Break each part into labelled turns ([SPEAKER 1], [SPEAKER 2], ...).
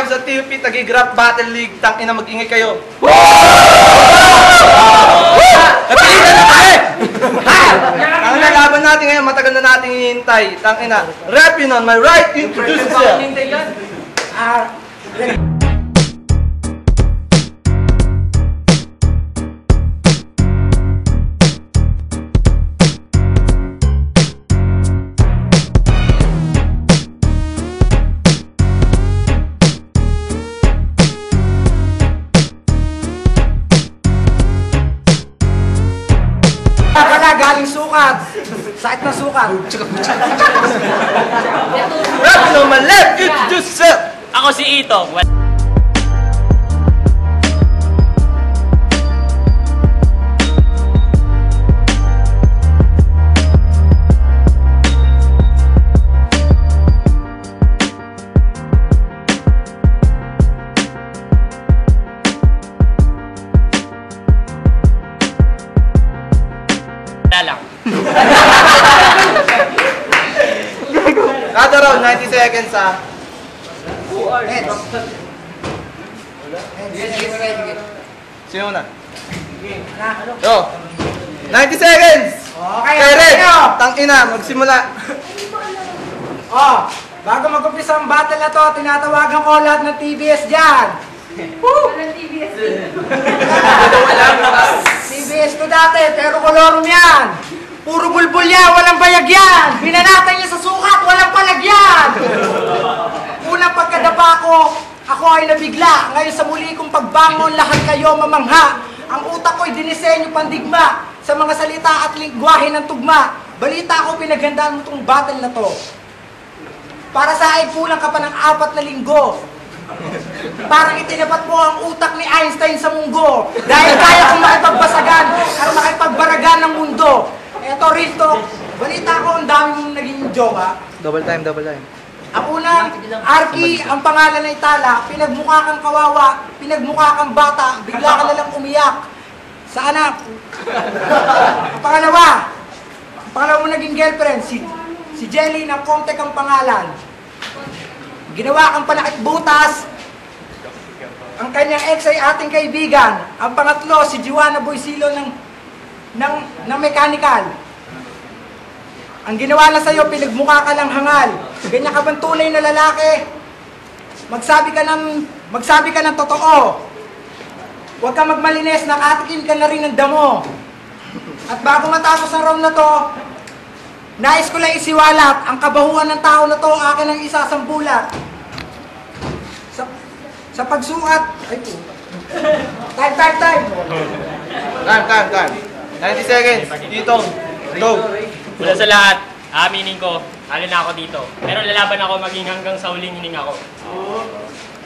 [SPEAKER 1] welcome sa TUP Tagigraph Battle League. Tangina, mag-ingay kayo. Napilitan na kami! Ang lalaban natin ngayon, matagal na natin hinihintay. Tangina, rap yun on my right, introduce yourself.
[SPEAKER 2] Galing sukat. Sakit na sukat.
[SPEAKER 1] Rapping on my left, introduce yourself.
[SPEAKER 3] Ako si Ito. Lang.
[SPEAKER 1] Kada round, 90 seconds ha. Sino na? Yo! 90 seconds!
[SPEAKER 2] Okay,
[SPEAKER 1] Kay Red!
[SPEAKER 2] okay.
[SPEAKER 1] Tangina, magsimula.
[SPEAKER 2] Oh, bago mag-umpisa ang battle na to, tinatawagan ko lahat ng TBS dyan.
[SPEAKER 4] Walang TBS.
[SPEAKER 2] TBS to dati, pero kolorum yan. Puro bulbul yan, walang bayag yan. Binanatan niya sa sukat, walang palag yan. Unang pagkadapa ko, ako ay nabigla. Ngayon sa muli kong pagbangon, lahat kayo mamangha. Ang utak ko'y dinisenyo pandigma sa mga salita at lingwahe ng tugma. Balita ko, pinaghandaan mo itong battle na to. Para sa akin, kulang ka pa ng 4 na linggo. Parang itinapat mo ang utak ni Einstein sa munggo. Dahil kaya kong makipagbasagan at makipagbaragan ng mundo. Eto, real talk. Balita ko, ang dami mong naging jowa.
[SPEAKER 1] Double time, double time.
[SPEAKER 2] Ang unang, Arky, ang pangalan na itala, pinagmukha kang kawawa, pinagmukha kang bata, bigla ka nalang umiyak. Sa anak. Ang pangalawa mo naging girlfriend, si Jelly, ng Contek ang pangalan. Ginawa kang panakit butas. Ang kanyang ex ay ating kaibigan. Ang pangatlo, si Joanna Boysilo ng mechanical. Ang ginawa na sa'yo, pinagmukha ka lang hangal. Ganyan ka bang tunay na lalaki? Magsabi ka ng totoo. Huwag ka magmalinis, nakatikim ka na rin ng damo. At bago matapos ang round na to, nais ko lang isiwalat, ang kabahuan ng tao na to, akin ang isasambulat. Sa pagsukat, ay po. Time.
[SPEAKER 1] Time. 90 seconds. Dito. Go.
[SPEAKER 3] Mula sa lahat, aaminin ko, halo na ako dito. Pero lalaban ako maging hanggang sa huling hininga ko.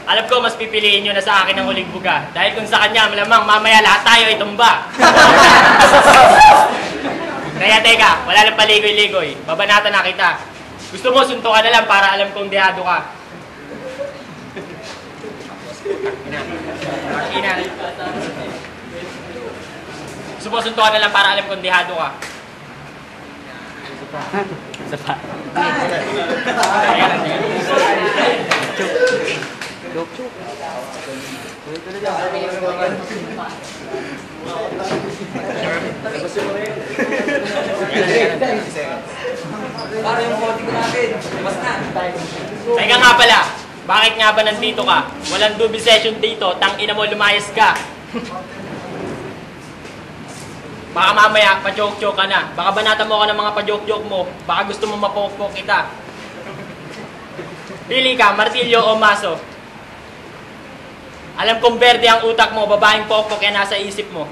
[SPEAKER 3] Alam ko, mas pipiliin nyo na sa akin ang huling buga. Dahil kung sa kanya, malamang mamaya lahat tayo ay tumba. Kaya teka, wala lang paligoy-ligoy. Babanatan na kita. Gusto mo, sunto ka na lang para alam kong dehado ka. Gusto mo, sunto ka na lang para alam kong dehado ka. Isa pa. Teka nga pala, bakit nga ba nandito ka? Walang dubi session dito, tangina mo lumayas ka. Baka mamaya, pa-joke-joke ka na. Baka banatan mo ka ng mga pa-joke-joke mo. Baka gusto mo mapokpok kita. Pili ka, martilyo o maso. Alam kong berde ang utak mo, babaeng pokpok yan nasa isip mo.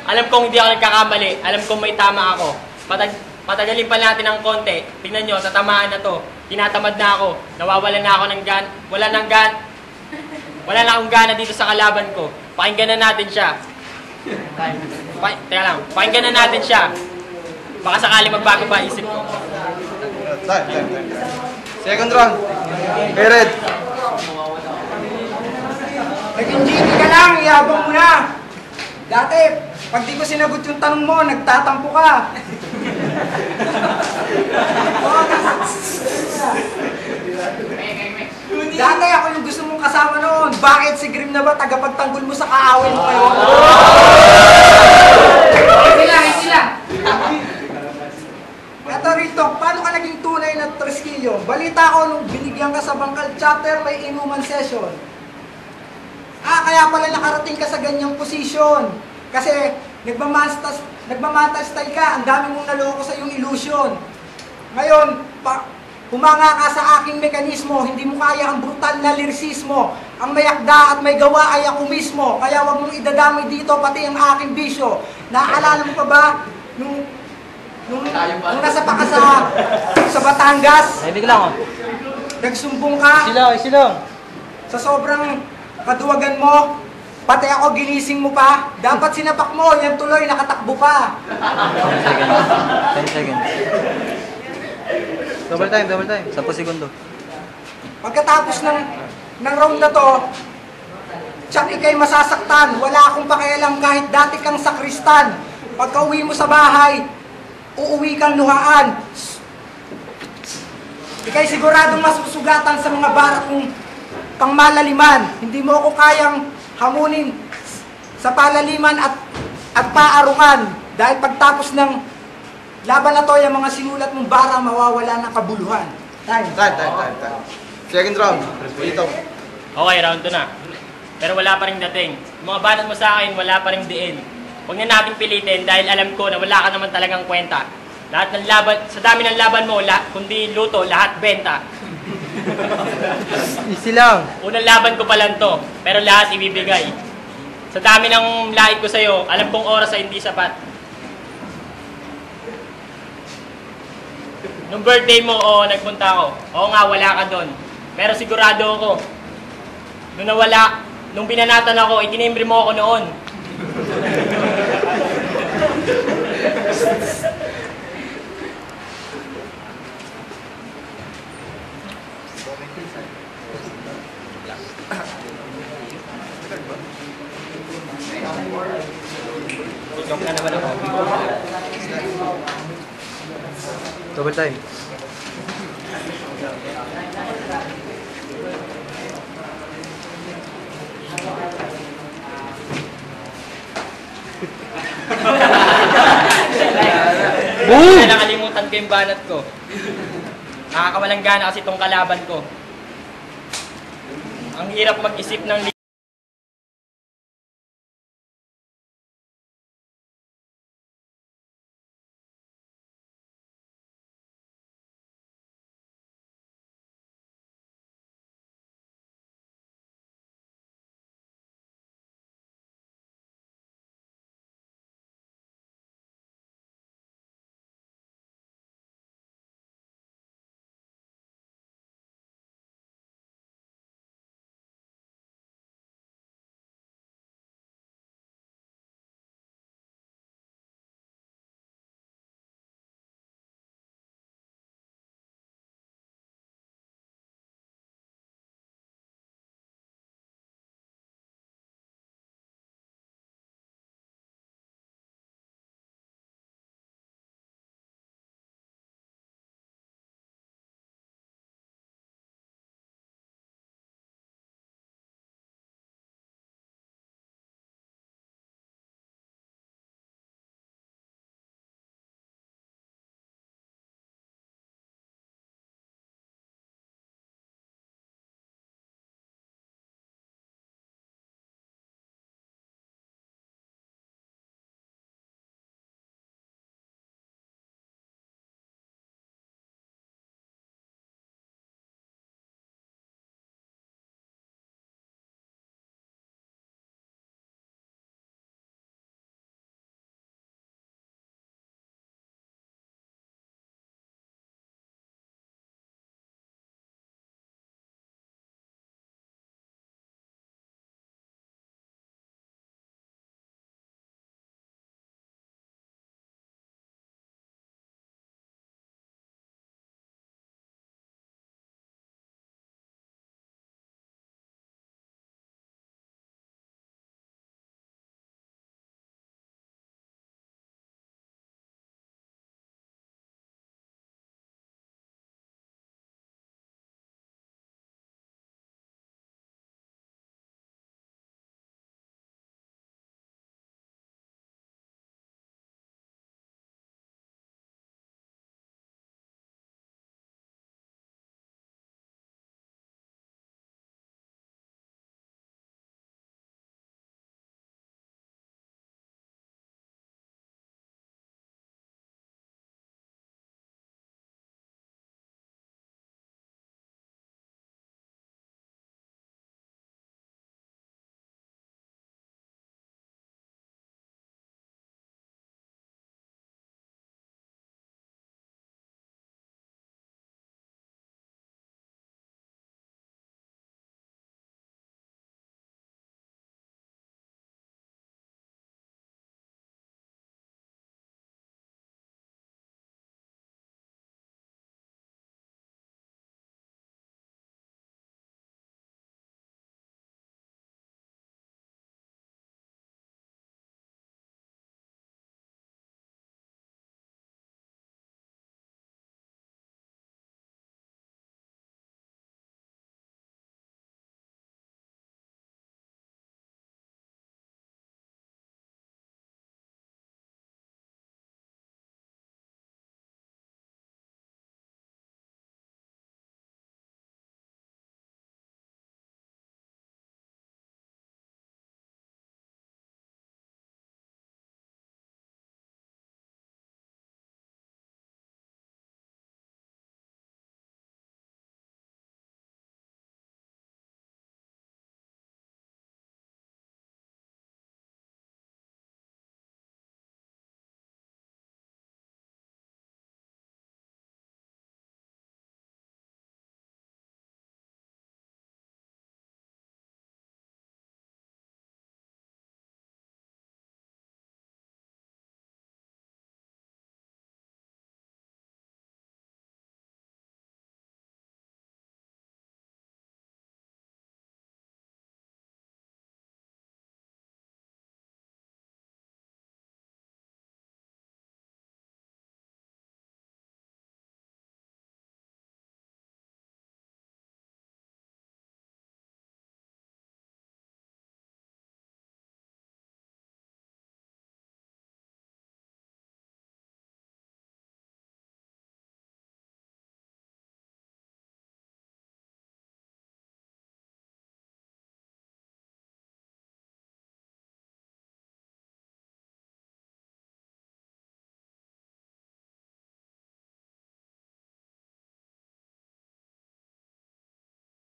[SPEAKER 3] Alam kong hindi ako nagkakamali. Alam kong may tama ako. Patagalin pa natin ng konti. Tingnan nyo, tatamaan na to. Tinatamad na ako. Nawawalan na ako ng gan. Wala na akong gana dito sa kalaban ko. Pakinggan na natin siya. Teka lang, pakinggan na natin siya. Baka sakali magbago pa isip ko.
[SPEAKER 1] Time. Second round. Kay Red.
[SPEAKER 2] Naging GP ka lang, iyabang mo na. Dati, pag di ko sinagot yung tanong mo, nagtatampo ka. Dati ako yung gusto kasama noon. Bakit si Grim na ba tagapagtanggol mo sa kaawin mo ngayon?
[SPEAKER 4] Sila.
[SPEAKER 2] Eto rito, paano ka naging tunay na Tresquillo? Balita ko nung binigyan ka sa Bangkal chapter, may inuman session. Kaya pala nakarating ka sa ganyang posisyon. Kasi nagmamata style ka, ang dami mong naloko sa iyong illusion. Ngayon, humanga ka sa aking mekanismo, hindi mo kaya ang brutal na lirisismo. Ang mayakda at may gawa ay ako mismo, kaya wag mong idadamay dito pati ang aking bisyo. Naaalala mo pa ba nung nasa pa ka sa Batangas?
[SPEAKER 1] Ibig lang, oh.
[SPEAKER 2] Nagsumbong ka
[SPEAKER 1] Silang.
[SPEAKER 2] sa sobrang kaduwagan mo, pati ako ginising mo pa. Dapat sinapak mo, yan tuloy nakatakbo pa.
[SPEAKER 1] 10 seconds. Double time. 10 segundo.
[SPEAKER 2] Pagkatapos ng round na to, tsak ikay masasaktan. Wala akong pakialam kahit dati kang sakristan. Pagka uwi mo sa bahay, uuwi kang luhaan. Ikay siguradong masusugatan sa mga barak kong pangmalaliman. Hindi mo ako kayang hamunin sa palaliman at paarungan. Dahil pagtapos ng laban na to, yung mga sinulat mong bara, mawawala ng kabuluhan. Time.
[SPEAKER 1] Second round. Dito.
[SPEAKER 3] Okay, round 2 na. Pero wala pa rin dating. Yung mga banat mo sa akin, wala pa rin diin. Huwag na natin pilitin dahil alam ko na wala ka naman talagang kwenta. Lahat ng laban, sa dami ng laban mo, kundi luto, lahat benta.
[SPEAKER 1] Easy lang.
[SPEAKER 3] Unang laban ko pa lang to, pero lahat ibibigay. Sa dami ng lait ko sa'yo, alam kong oras ay hindi sapat. Nung birthday mo, nagpunta ako. Oo nga, wala ka doon. Pero sigurado ako, nung binanatan ako, itinimbre mo ako noon. Joke na naman ako.
[SPEAKER 1] Double time.
[SPEAKER 3] Kaya nakalimutan ko yung banat ko. Nakakawalang gana kasi itong kalaban ko. Ang hirap mag-isip ng